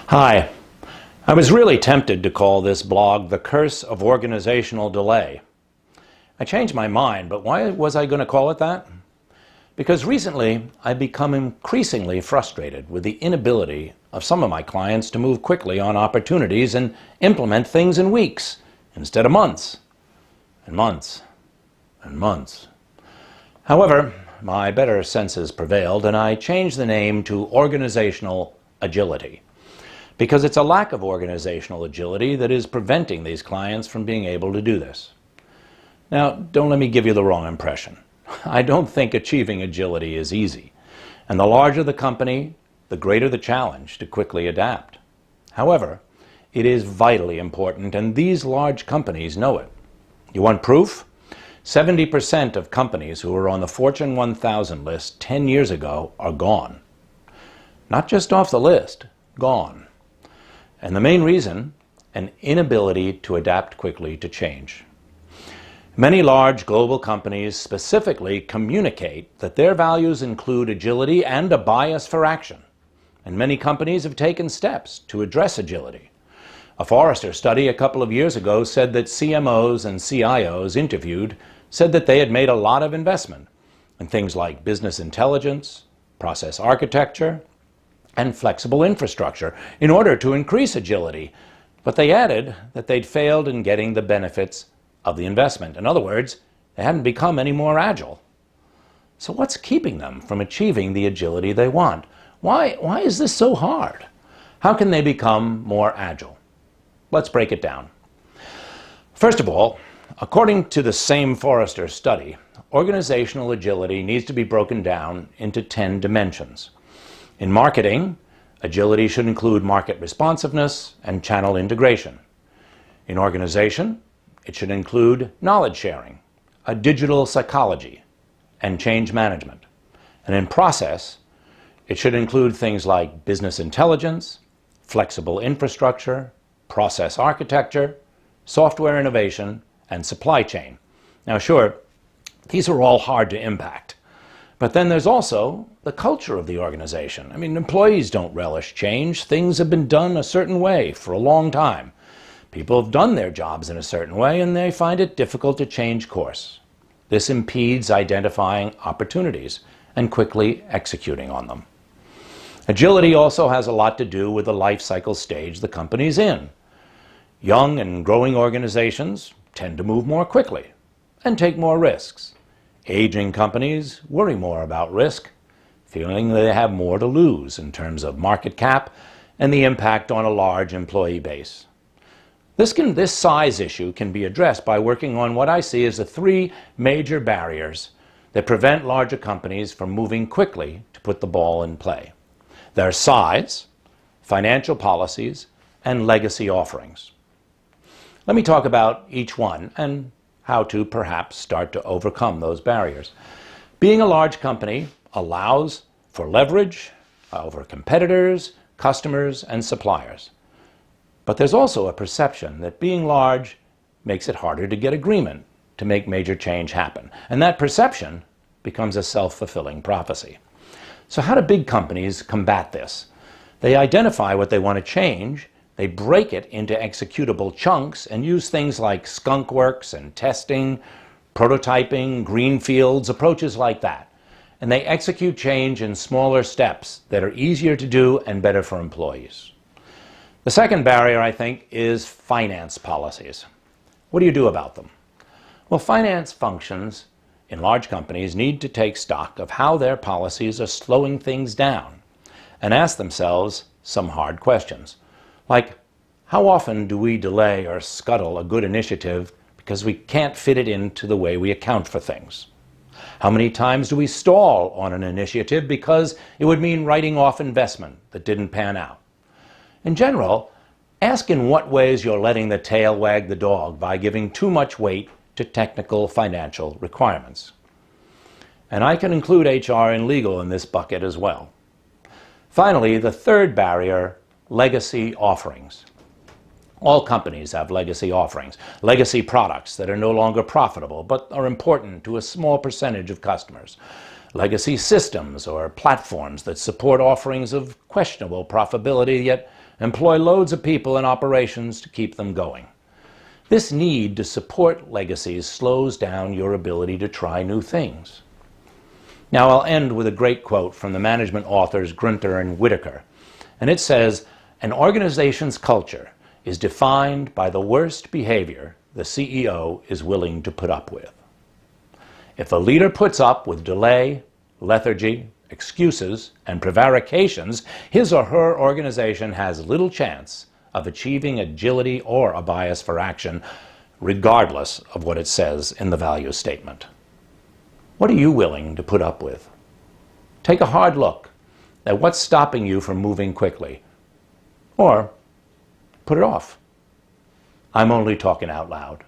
Hi. I was really tempted to call this blog The Curse of Organizational Delay. I changed my mind, but why was I going to call it that? Because recently I've become increasingly frustrated with the inability of some of my clients to move quickly on opportunities and implement things in weeks instead of months and months and months. However, my better senses prevailed and I changed the name to Organizational Agility, because it's a lack of organizational agility that is preventing these clients from being able to do this. Now, don't let me give you the wrong impression. I don't think achieving agility is easy, and the larger the company, the greater the challenge to quickly adapt. However, it is vitally important, and these large companies know it. You want proof? 70% of companies who were on the Fortune 1000 list 10 years ago are gone. Not just off the list, gone. And the main reason, an inability to adapt quickly to change. Many large global companies specifically communicate that their values include agility and a bias for action. And many companies have taken steps to address agility. A Forrester study a couple of years ago said that CMOs and CIOs interviewed said that they had made a lot of investment in things like business intelligence, process architecture, and flexible infrastructure in order to increase agility. But they added that they'd failed in getting the benefits of the investment. In other words, they hadn't become any more agile. So what's keeping them from achieving the agility they want? Why is this so hard? How can they become more agile? Let's break it down. First of all, according to the same Forrester study, organizational agility needs to be broken down into 10 dimensions. In marketing, agility should include market responsiveness and channel integration. In organization, it should include knowledge sharing, a digital psychology, and change management. And in process, it should include things like business intelligence, flexible infrastructure, process architecture, software innovation, and supply chain. Now, sure, these are all hard to impact. But then there's also the culture of the organization. I mean, employees don't relish change. Things have been done a certain way for a long time. People have done their jobs in a certain way, and they find it difficult to change course. This impedes identifying opportunities and quickly executing on them. Agility also has a lot to do with the life cycle stage the company's in. Young and growing organizations tend to move more quickly and take more risks. Aging companies worry more about risk, feeling they have more to lose in terms of market cap and the impact on a large employee base. This size issue can be addressed by working on what I see as the 3 major barriers that prevent larger companies from moving quickly to put the ball in play. They're size, financial policies, and legacy offerings. Let me talk about each one and how to perhaps start to overcome those barriers. Being a large company allows for leverage over competitors, customers, and suppliers. But there's also a perception that being large makes it harder to get agreement to make major change happen. And that perception becomes a self-fulfilling prophecy. So how do big companies combat this? They identify what they want to change. They break it into executable chunks and use things like skunk works and testing, prototyping, greenfields, approaches like that. And they execute change in smaller steps that are easier to do and better for employees. The second barrier, I think, is finance policies. What do you do about them? Well, finance functions in large companies need to take stock of how their policies are slowing things down and ask themselves some hard questions. Like, how often do we delay or scuttle a good initiative because we can't fit it into the way we account for things? How many times do we stall on an initiative because it would mean writing off investment that didn't pan out? In general, ask in what ways you're letting the tail wag the dog by giving too much weight to technical financial requirements. And I can include HR and legal in this bucket as well. Finally, the third barrier, legacy offerings. All companies have legacy offerings, legacy products that are no longer profitable but are important to a small percentage of customers. Legacy systems or platforms that support offerings of questionable profitability yet employ loads of people and operations to keep them going. This need to support legacies slows down your ability to try new things. Now I'll end with a great quote from the management authors Grunter and Whitaker, and it says, "An organization's culture is defined by the worst behavior the CEO is willing to put up with." If a leader puts up with delay, lethargy, excuses, and prevarications, his or her organization has little chance of achieving agility or a bias for action, regardless of what it says in the value statement. What are you willing to put up with? Take a hard look at what's stopping you from moving quickly, or put it off. I'm only talking out loud.